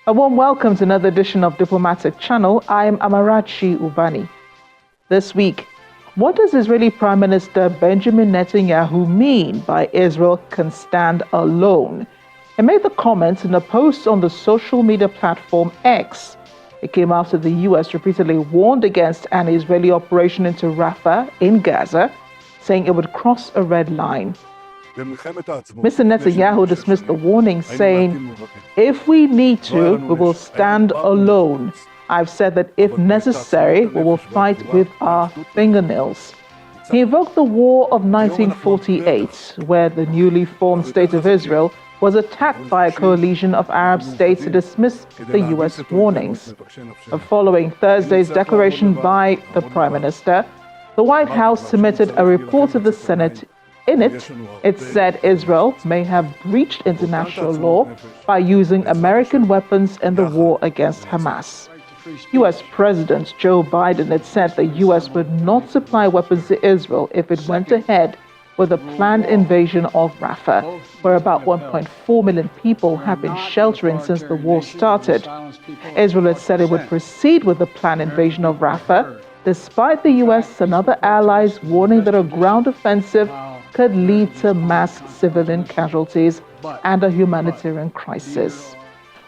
A warm welcome to another edition of Diplomatic Channel. I am Amarachi Ubani. This week, what does Israeli Prime Minister Benjamin Netanyahu mean by Israel can stand alone? He made the comment in a post on the social media platform X. It came after the U.S. repeatedly warned against an Israeli operation into Rafah in Gaza, saying it would cross a red line. Mr. Netanyahu dismissed the warning, saying, "If we need to, we will stand alone. I've said that if necessary, we will fight with our fingernails." He evoked the war of 1948, where the newly formed State of Israel was attacked by a coalition of Arab states to dismiss the U.S. warnings. Following Thursday's declaration by the Prime Minister, the White House submitted a report to the Senate. In it, it said Israel may have breached international law by using American weapons in the war against Hamas. U.S. President Joe Biden had said the U.S. would not supply weapons to Israel if it went ahead with the planned invasion of Rafah, where about 1.4 million people have been sheltering since the war started. Israel had said it would proceed with the planned invasion of Rafah, despite the U.S. and other allies warning that a ground offensive could lead to mass civilian casualties and a humanitarian crisis.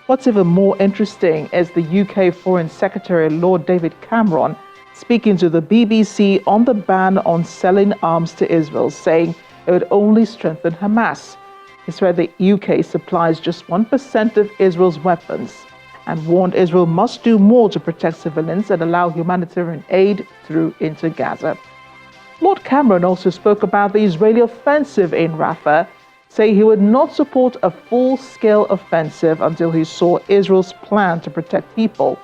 What's even more interesting is the UK Foreign Secretary Lord David Cameron speaking to the BBC on the ban on selling arms to Israel, saying it would only strengthen Hamas. He said the UK supplies just 1% of Israel's weapons and warned Israel must do more to protect civilians and allow humanitarian aid through into Gaza. Lord Cameron also spoke about the Israeli offensive in Rafah, saying he would not support a full-scale offensive until he saw Israel's plan to protect people.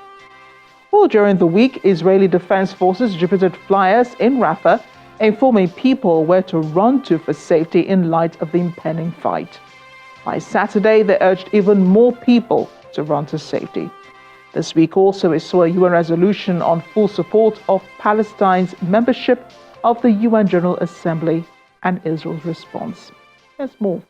Well, during the week, Israeli Defense Forces distributed flyers in Rafah informing people where to run to for safety in light of the impending fight. By Saturday, they urged even more people to run to safety. This week also, we saw a UN resolution on full support of Palestine's membership of the UN General Assembly and Israel's response. There's more.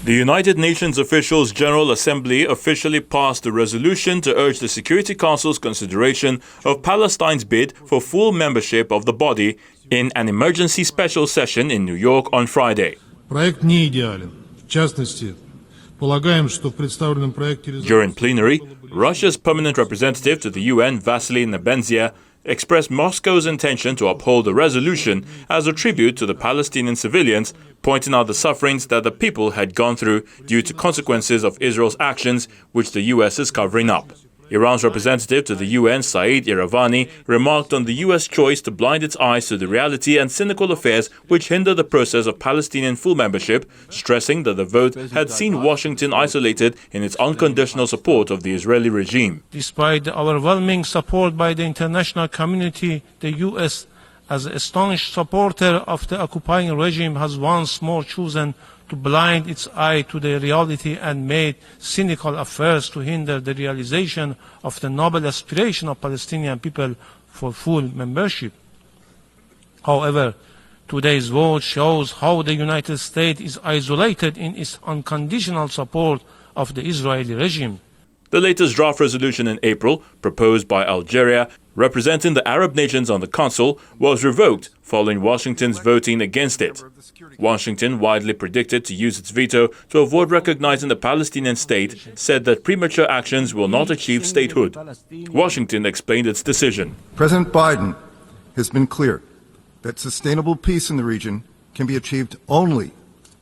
The United Nations Officials General Assembly officially passed a resolution to urge the Security Council's consideration of Palestine's bid for full membership of the body in an emergency special session in New York on Friday. During plenary, Russia's permanent representative to the UN, Vasily Nebenzia, expressed Moscow's intention to uphold the resolution as a tribute to the Palestinian civilians, pointing out the sufferings that the people had gone through due to consequences of Israel's actions, which the US is covering up. Iran's representative to the UN, Saeed Iravani, remarked on the US choice to blind its eyes to the reality and cynical affairs which hinder the process of Palestinian full membership, stressing that the vote had seen Washington isolated in its unconditional support of the Israeli regime. Despite the overwhelming support by the international community, the US, as an astonished supporter of the occupying regime, has once more chosen to blind its eye to the reality and made cynical affairs to hinder the realization of the noble aspiration of Palestinian people for full membership. However, today's vote shows how the United States is isolated in its unconditional support of the Israeli regime. The latest draft resolution in April, proposed by Algeria, representing the Arab nations on the Council, was revoked following Washington's voting against it. Washington, widely predicted to use its veto to avoid recognizing the Palestinian state, said that premature actions will not achieve statehood. Washington explained its decision. President Biden has been clear that sustainable peace in the region can be achieved only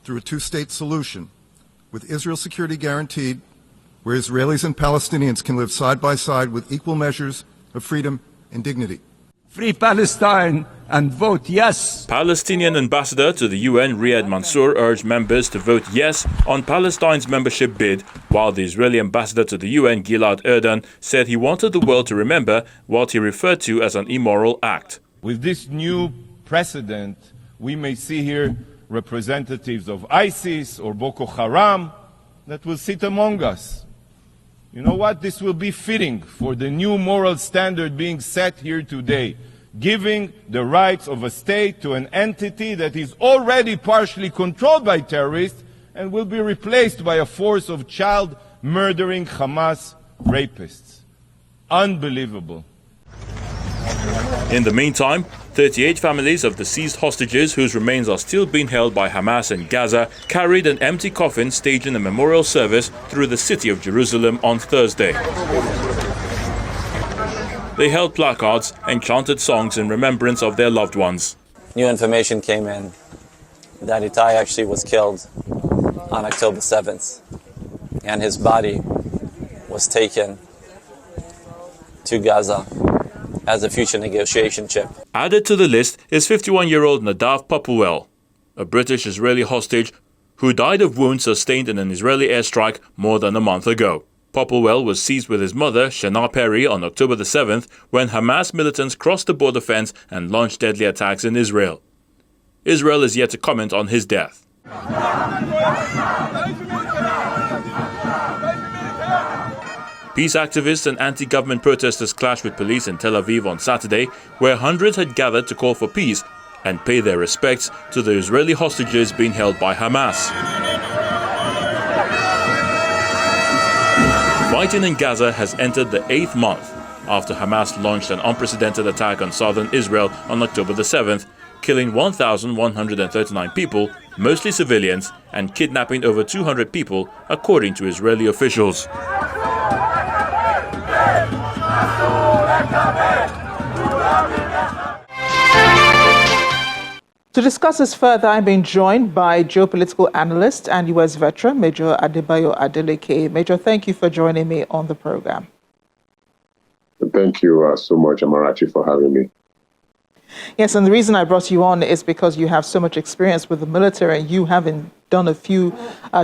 through a two-state solution, with Israel's security guaranteed, where Israelis and Palestinians can live side by side with equal measures of freedom and dignity. Free Palestine and vote yes. Palestinian ambassador to the UN, Riyad Mansour, urged members to vote yes on Palestine's membership bid, while the Israeli ambassador to the UN, Gilad Erdan, said he wanted the world to remember what he referred to as an immoral act. With this new precedent, we may see here representatives of ISIS or Boko Haram that will sit among us. You know what? This will be fitting for the new moral standard being set here today, giving the rights of a state to an entity that is already partially controlled by terrorists and will be replaced by a force of child-murdering Hamas rapists. Unbelievable. In the meantime, 38 families of deceased hostages whose remains are still being held by Hamas in Gaza carried an empty coffin staging a memorial service through the city of Jerusalem on Thursday. They held placards and chanted songs in remembrance of their loved ones. New information came in that Itai actually was killed on October 7th, and his body was taken to Gaza as a future negotiation chip. Added to the list is 51-year-old Nadav Popplewell, a British-Israeli hostage who died of wounds sustained in an Israeli airstrike more than a month ago. Popplewell was seized with his mother, Shana Perry, on October the 7th when Hamas militants crossed the border fence and launched deadly attacks in Israel. Israel is yet to comment on his death. Peace activists and anti-government protesters clashed with police in Tel Aviv on Saturday, where hundreds had gathered to call for peace and pay their respects to the Israeli hostages being held by Hamas. Fighting in Gaza has entered the 8th month after Hamas launched an unprecedented attack on southern Israel on October the 7th, killing 1,139 people, mostly civilians, and kidnapping over 200 people, according to Israeli officials. To discuss this further, I'm being joined by geopolitical analyst and U.S. veteran, Major Adebayo Adeleke. Major, thank you for joining me on the program. Thank you so much, Amarachi, for having me. Yes, and the reason I brought you on is because you have so much experience with the military, and you having done a few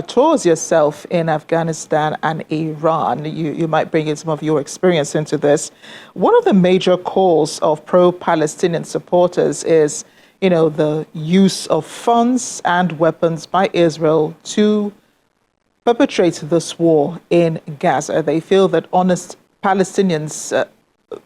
tours yourself in Afghanistan and Iran. You might bring in some of your experience into this. One of the major calls of pro-Palestinian supporters is, the use of funds and weapons by Israel to perpetrate this war in Gaza. They feel that honest Palestinians,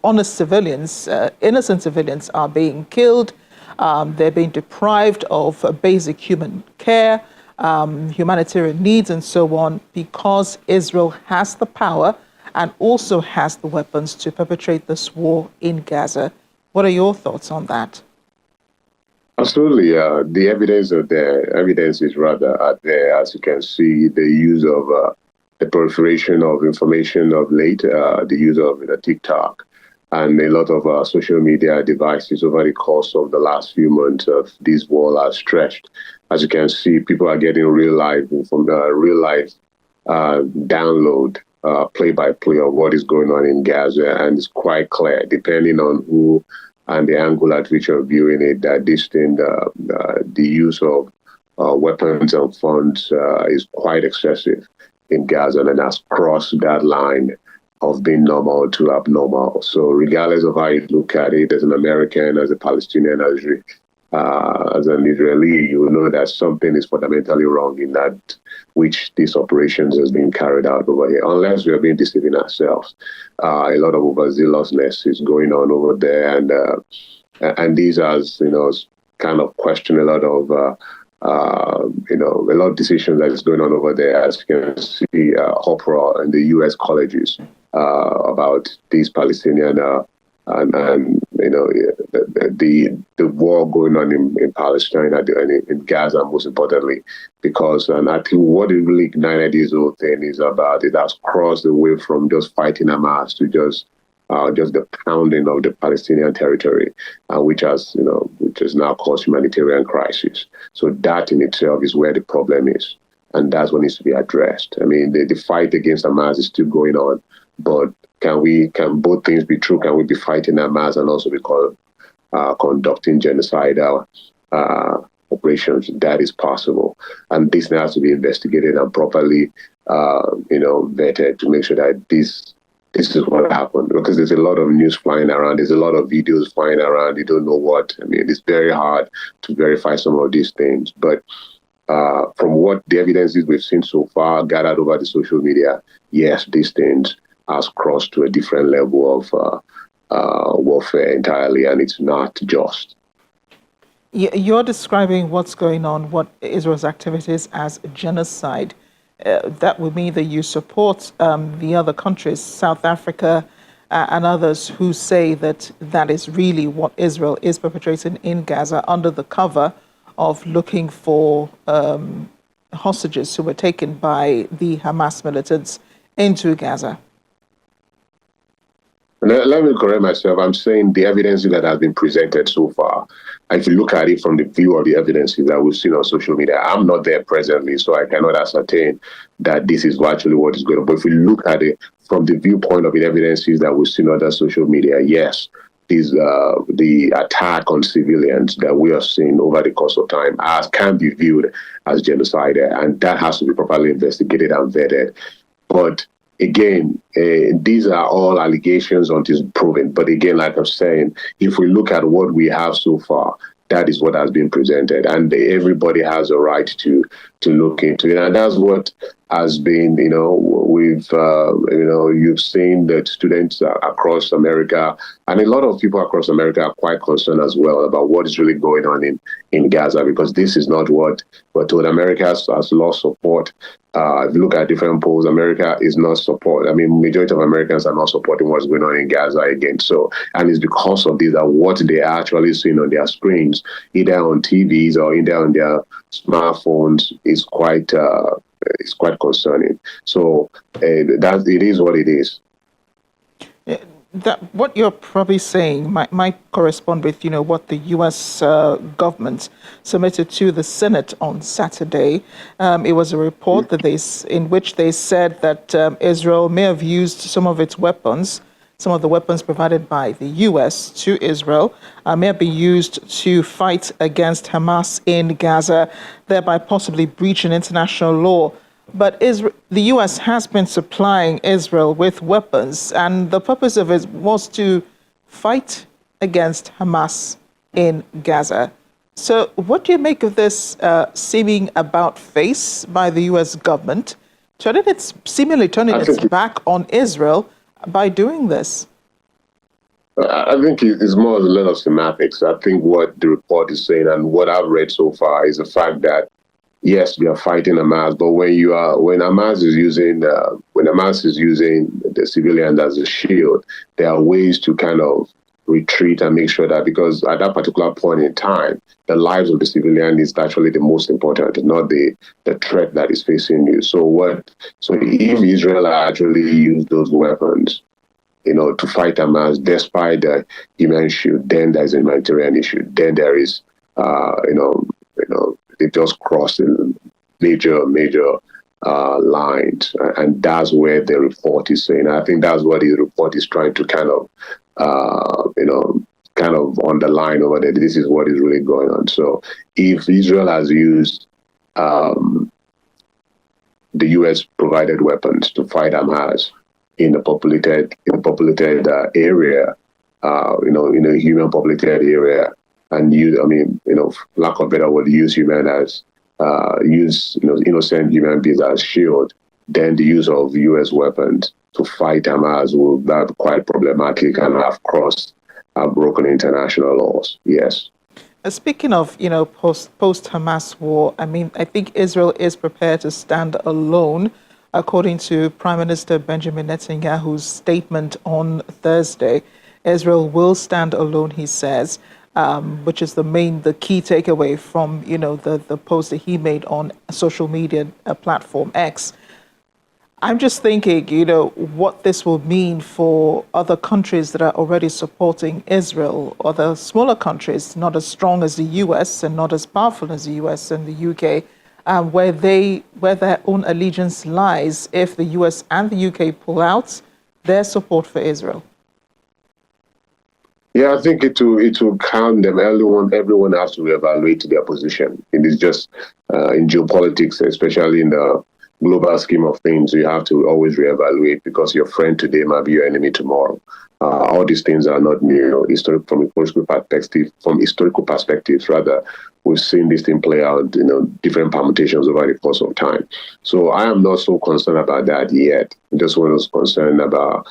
honest civilians, innocent civilians are being killed. They're being deprived of basic human care, humanitarian needs, and so on, because Israel has the power and also has the weapons to perpetrate this war in Gaza. What are your thoughts on that? Absolutely. The evidence are there. Evidence is rather out there. As you can see, the use of the proliferation of information of late, the use of TikTok, and a lot of social media devices over the course of the last few months of this war are stretched. As you can see, people are getting real life download, play-by-play of what is going on in Gaza, and it's quite clear, depending on who and the angle at which you're viewing it, that this thing, the use of weapons and funds is quite excessive in Gaza, and has crossed that line of being normal to abnormal. So regardless of how you look at it, as an American, as a Palestinian, as an Israeli, you will know that something is fundamentally wrong in that which these operations has been carried out over here, unless we are being deceiving ourselves. A lot of overzealousness is going on over there, and these has, kind of question a lot of, a lot of decisions that is going on over there. As you can see, uproar in the U.S. colleges about these Palestinian the war going on in Palestine and in Gaza, most importantly, because I think what it really ignited this whole thing is about it has crossed away from just fighting Hamas to just the pounding of the Palestinian territory, which has now caused humanitarian crisis. So that in itself is where the problem is, and that's what needs to be addressed. I mean, the fight against Hamas is still going on, but can both things be true? Can we be fighting Hamas and also be conducting genocidal operations? That is possible, and this now has to be investigated and properly, vetted to make sure that this is what happened. Because there's a lot of news flying around, there's a lot of videos flying around. You don't know what. I mean, it's very hard to verify some of these things, but from what the evidences we've seen so far, gathered over the social media, yes, these things has crossed to a different level of warfare entirely, and it's not just. You're describing what's going on, what Israel's activities as genocide. That would mean that you support the other countries, South Africa and others, who say that that is really what Israel is perpetrating in Gaza under the cover of looking for hostages who were taken by the Hamas militants into Gaza. Let me correct myself. I'm saying the evidence that has been presented so far. If you look at it from the view of the evidences that we've seen on social media, I'm not there presently, so I cannot ascertain that this is actually what is going on. But if we look at it from the viewpoint of the evidences that we've seen on other social media, yes, the attack on civilians that we have seen over the course of time can be viewed as genocide, and that has to be properly investigated and vetted. But again, these are all allegations until proven. But again, like I'm saying, if we look at what we have so far, that is what has been presented, and everybody has a right to look into it. And that's what has been, you've seen that students across America and a lot of people across America are quite concerned as well about what is really going on in Gaza, because this is not what we're told. America has lost support. If you look at different polls, America is not support. I mean, majority of Americans are not supporting what's going on in Gaza again. So, and it's because of this that what they are actually seeing on their screens, either on TVs or either on their smartphones, is quite concerning. So that it is what it is. That what you're probably saying might correspond with, what the U.S. government submitted to the Senate on Saturday. It was a report in which they said that Israel may have used some of the weapons provided by the U.S. to Israel, may have been used to fight against Hamas in Gaza, thereby possibly breaching international law. But the U.S. has been supplying Israel with weapons, and the purpose of it was to fight against Hamas in Gaza. So what do you make of this seeming about face by the U.S. government, seemingly turning its back on Israel by doing this? I think it's more a lot of semantics. I think what the report is saying and what I've read so far is the fact that yes, we are fighting Hamas, but when Hamas is using the civilians as a shield, there are ways to kind of retreat and make sure that, because at that particular point in time, the lives of the civilian is actually the most important, not the threat that is facing you. So if Israel actually used those weapons, to fight Hamas, despite the human shield, then there's a humanitarian issue. Then there is, they just crossed in major lines, and that's where the report is saying. I think that's what the report is trying to kind of underline over there. This is what is really going on. So if Israel has used the U.S. provided weapons to fight Hamas in a populated area, in a human populated area, and lack of better word, use innocent human beings as shield, then the use of U.S. weapons to fight Hamas will be quite problematic and have crossed broken international laws. Yes. Speaking of, post-Hamas war, I think Israel is prepared to stand alone, according to Prime Minister Benjamin Netanyahu's statement on Thursday. Israel will stand alone, he says. Which is the key takeaway from, the post that he made on social media platform X. I'm just thinking, what this will mean for other countries that are already supporting Israel, or the smaller countries, not as strong as the US and not as powerful as the US and the UK, where their own allegiance lies if the US and the UK pull out their support for Israel. Yeah, I think it will calm them. Everyone has to reevaluate their position. It is just in geopolitics, especially in the global scheme of things, you have to always reevaluate, because your friend today might be your enemy tomorrow. All these things are not new. From historical perspectives, rather, we've seen this thing play out, different permutations over the course of time. So I am not so concerned about that yet. I just was concerned about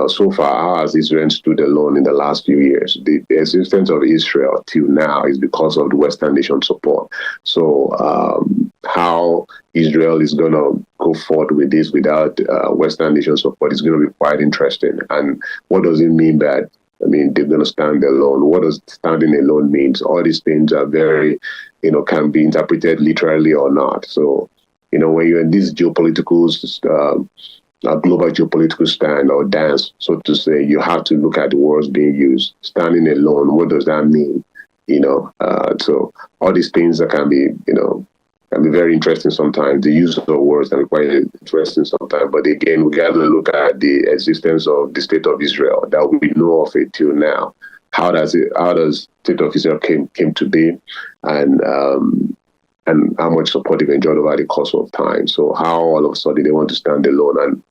So far, how has Israel stood alone in the last few years? The existence of Israel till now is because of the Western nation support. So how Israel is going to go forward with this without Western nation support is going to be quite interesting. And what does it mean that, they're going to stand alone? What does standing alone mean? All these things are very, can be interpreted literally or not. So, when you're in this geopolitical a global geopolitical stand or dance, so to say, you have to look at the words being used. Standing alone, what does that mean? So all these things that can be very interesting sometimes. The use of words can be quite interesting sometimes. But again, we got to look at the existence of the state of Israel that we know of it till now. How does state of Israel came to be, and how much support they've enjoyed over the course of time. So how all of a sudden they want to stand alone, and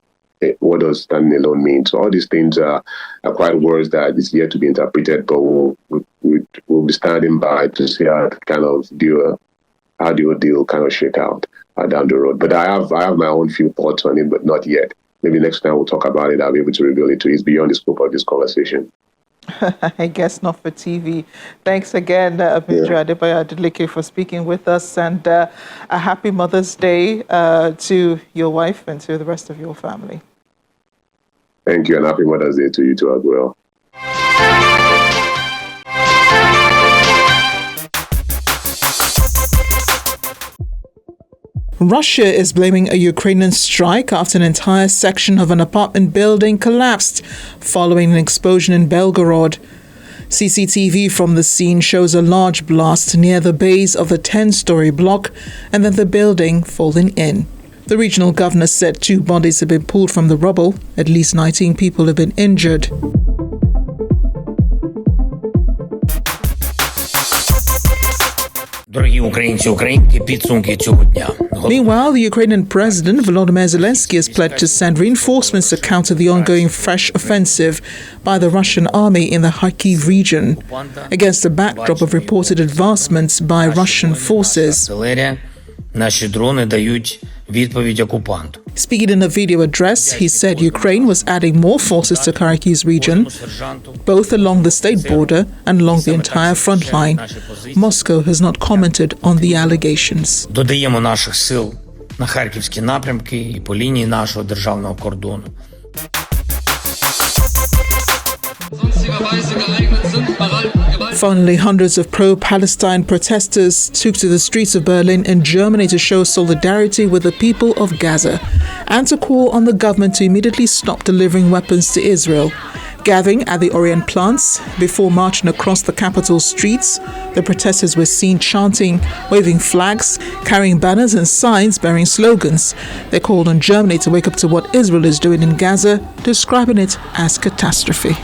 what does standing alone mean? So all these things are quite words that is yet to be interpreted, but we'll be standing by to see how the deal kind of shake out down the road. But I have my own few thoughts on it, but not yet. Maybe next time we'll talk about it. I'll be able to reveal it to you. It's beyond the scope of this conversation. I guess not for TV. Thanks again, Major Adebayo Adeleke, for speaking with us, and a happy Mother's Day to your wife and to the rest of your family. Thank you, and happy Mother's Day to you too as well. Russia is blaming a Ukrainian strike after an entire section of an apartment building collapsed following an explosion in Belgorod. CCTV from the scene shows a large blast near the base of a 10-story block and then the building falling in. The regional governor said 2 bodies have been pulled from the rubble. At least 19 people have been injured. Meanwhile, the Ukrainian President Volodymyr Zelensky has pledged to send reinforcements to counter the ongoing fresh offensive by the Russian army in the Kharkiv region, against the backdrop of reported advancements by Russian forces. Speaking in a video address, he said Ukraine was adding more forces to Kharkiv's region, both along the state border and along the entire front line. Moscow has not commented on the allegations. Додаємо наших сил на харківські напрямки і по лінії нашого державного кордону. Finally, hundreds of pro-Palestine protesters took to the streets of Berlin and Germany to show solidarity with the people of Gaza and to call on the government to immediately stop delivering weapons to Israel. Gathering at the Orient plants before marching across the capital streets, the protesters were seen chanting, waving flags, carrying banners and signs bearing slogans. They called on Germany to wake up to what Israel is doing in Gaza, describing it as catastrophe.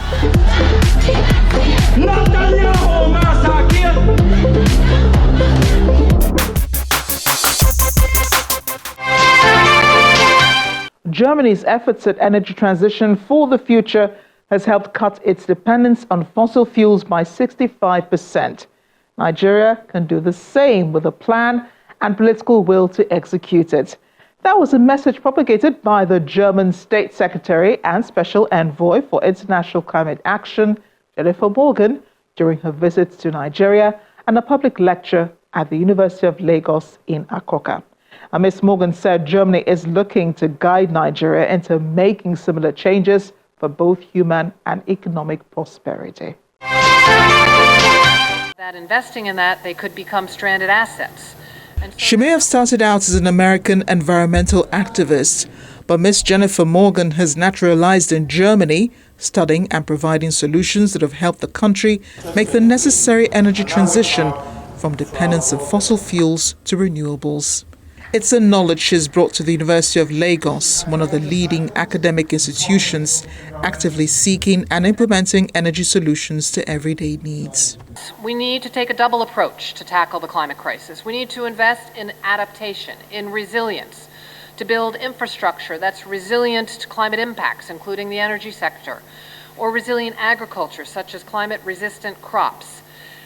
Germany's efforts at energy transition for the future has helped cut its dependence on fossil fuels by 65%. Nigeria can do the same with a plan and political will to execute it. That was a message propagated by the German State Secretary and Special Envoy for International Climate Action, Jennifer Morgan, during her visit to Nigeria and a public lecture at the University of Lagos in Akoka. Ms. Morgan said Germany is looking to guide Nigeria into making similar changes for both human and economic prosperity. That investing in that, they could become stranded assets. She may have started out as an American environmental activist, but Ms. Jennifer Morgan has naturalized in Germany, studying and providing solutions that have helped the country make the necessary energy transition from dependence on fossil fuels to renewables. It's a knowledge she's brought to the University of Lagos, one of the leading academic institutions actively seeking and implementing energy solutions to everyday needs. We need to take a double approach to tackle the climate crisis. We need to invest in adaptation, in resilience, to build infrastructure that's resilient to climate impacts, including the energy sector, or resilient agriculture, such as climate-resistant crops.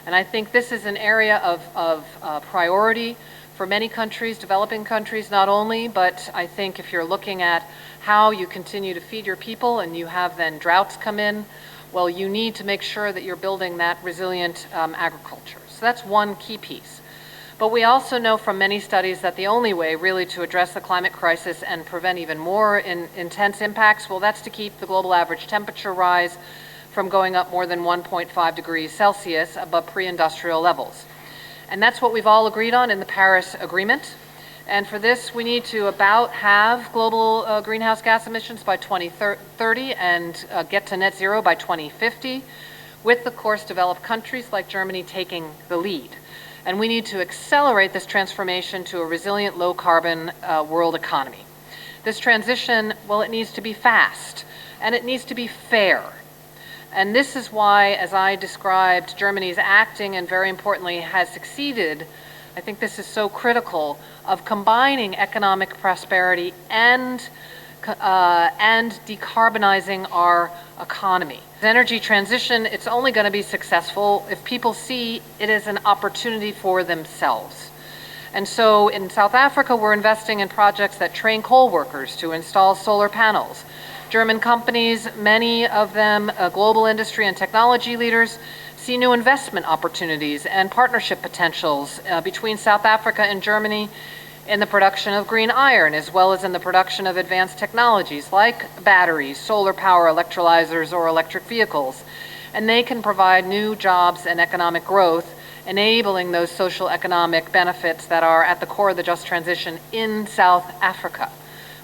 And I think this is an area of priority for many countries, developing countries not only, but I think if you're looking at how you continue to feed your people and you have then droughts come in, well, you need to make sure that you're building that resilient agriculture. So that's one key piece. But we also know from many studies that the only way really to address the climate crisis and prevent even more intense impacts, well, that's to keep the global average temperature rise from going up more than 1.5 degrees Celsius above pre-industrial levels. And that's what we've all agreed on in the Paris Agreement. And for this, we need to about halve global greenhouse gas emissions by 2030 and get to net zero by 2050, with, of course, developed countries like Germany taking the lead. And we need to accelerate this transformation to a resilient, low-carbon world economy. This transition, well, it needs to be fast, and it needs to be fair. And this is why, as I described, Germany's acting and, very importantly, has succeeded. I think this is so critical of combining economic prosperity and decarbonizing our economy. The energy transition, it's only going to be successful if people see it as an opportunity for themselves. And so in South Africa, we're investing in projects that train coal workers to install solar panels. German companies, many of them global industry and technology leaders, see new investment opportunities and partnership potentials between South Africa and Germany in the production of green iron, as well as in the production of advanced technologies like batteries, solar power electrolyzers, or electric vehicles. And they can provide new jobs and economic growth, enabling those social economic benefits that are at the core of the just transition in South Africa,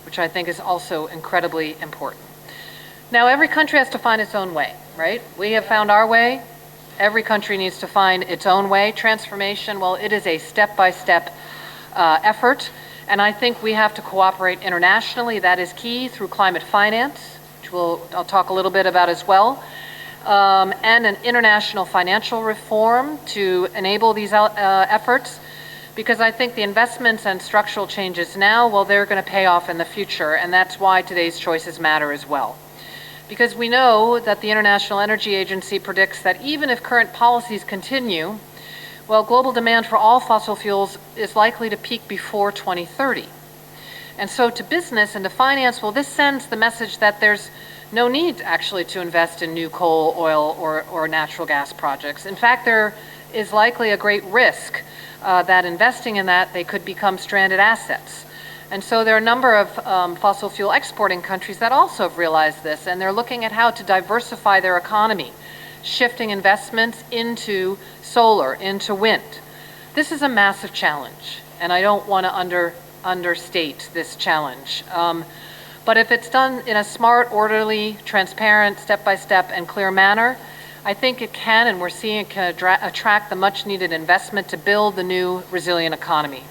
which I think is also incredibly important. Now, every country has to find its own way, right? We have found our way. Every country needs to find its own way. Transformation, well, it is a step-by-step effort, and I think we have to cooperate internationally. That is key through climate finance, which I'll talk a little bit about as well, and an international financial reform to enable these efforts, because I think the investments and structural changes now, well, they're going to pay off in the future, and that's why today's choices matter as well. Because we know that the International Energy Agency predicts that even if current policies continue, well, global demand for all fossil fuels is likely to peak before 2030. And so to business and to finance, well, this sends the message that there's no need actually to invest in new coal, oil, or natural gas projects. In fact, there is likely a great risk that investing in that, they could become stranded assets. And so there are a number of fossil fuel exporting countries that also have realized this, and they're looking at how to diversify their economy, shifting investments into solar, into wind. This is a massive challenge, and I don't want to understate this challenge. But if it's done in a smart, orderly, transparent, step-by-step, and clear manner, I think it can, and we're seeing it can attract the much-needed investment to build the new resilient economy.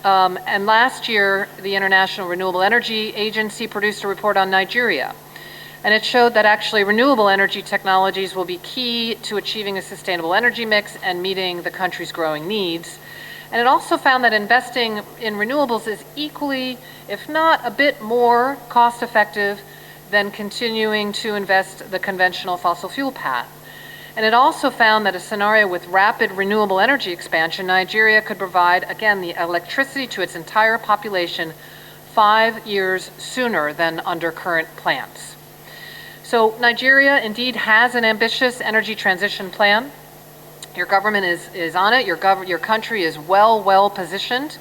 And last year, the International Renewable Energy Agency produced a report on Nigeria. And it showed that actually renewable energy technologies will be key to achieving a sustainable energy mix and meeting the country's growing needs. And it also found that investing in renewables is equally, if not a bit more, cost-effective than continuing to invest the conventional fossil fuel path. And it also found that a scenario with rapid renewable energy expansion, Nigeria could provide, again, the electricity to its entire population 5 years sooner than under current plans. So Nigeria indeed has an ambitious energy transition plan. Your government is on it. Your country is well positioned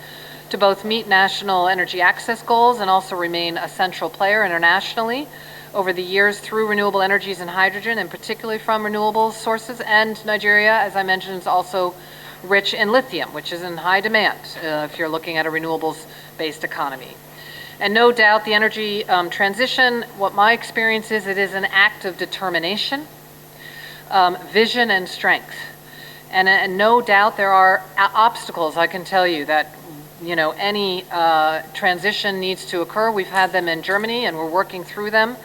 to both meet national energy access goals and also remain a central player internationally over the years through renewable energies and hydrogen, and particularly from renewable sources. And Nigeria, as I mentioned, is also rich in lithium, which is in high demand if you're looking at a renewables-based economy. And no doubt the energy transition, what my experience is, it is an act of determination, vision, and strength. And no doubt there are obstacles, I can tell you, that any transition needs to occur. We've had them in Germany, and we're working through them,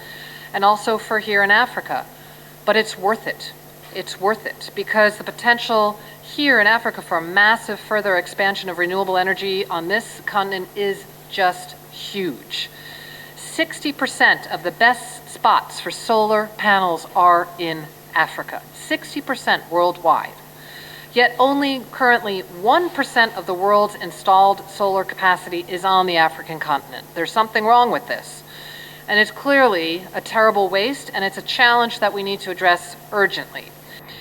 and also for here in Africa. But it's worth it. It's worth it, because the potential here in Africa for a massive further expansion of renewable energy on this continent is just huge. 60% of the best spots for solar panels are in Africa. 60% worldwide. Yet only currently 1% of the world's installed solar capacity is on the African continent. There's something wrong with this. And it's clearly a terrible waste, and it's a challenge that we need to address urgently.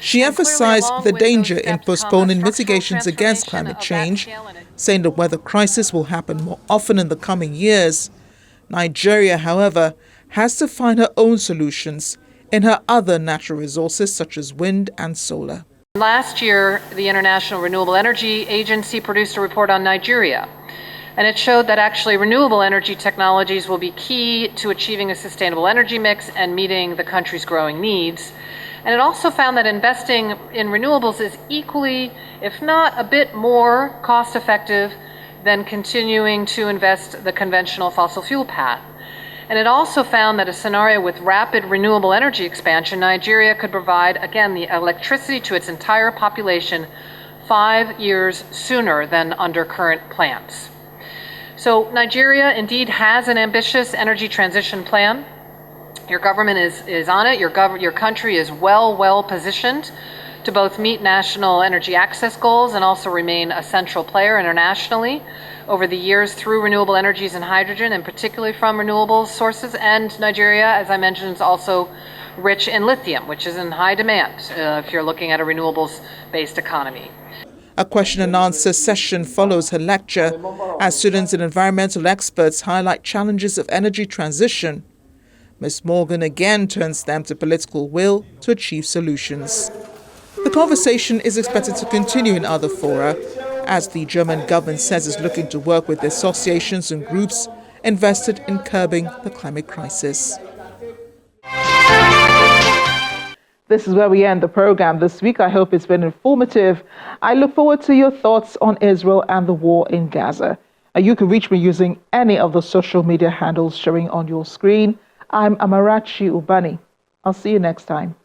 She emphasized the danger in postponing mitigations against climate change, saying the weather crisis will happen more often in the coming years. Nigeria, however, has to find her own solutions in her other natural resources such as wind and solar. Last year, the International Renewable Energy Agency produced a report on Nigeria, and it showed that actually renewable energy technologies will be key to achieving a sustainable energy mix and meeting the country's growing needs. And it also found that investing in renewables is equally, if not a bit more, cost-effective than continuing to invest the conventional fossil fuel path. And it also found that a scenario with rapid renewable energy expansion, Nigeria could provide, again, the electricity to its entire population 5 years sooner than under current plans. So Nigeria indeed has an ambitious energy transition plan. Your government is on it. Your country is well positioned to both meet national energy access goals and also remain a central player internationally over the years through renewable energies and hydrogen, and particularly from renewable sources. And Nigeria, as I mentioned, is also rich in lithium, which is in high demand if you're looking at a renewables-based economy. A question and answer session follows her lecture as students and environmental experts highlight challenges of energy transition. Ms. Morgan again turns them to political will to achieve solutions. The conversation is expected to continue in other fora, as the German government says it's looking to work with associations and groups invested in curbing the climate crisis. This is where we end the program this week. I hope it's been informative. I look forward to your thoughts on Israel and the war in Gaza. You can reach me using any of the social media handles showing on your screen. I'm Amarachi Ubani. I'll see you next time.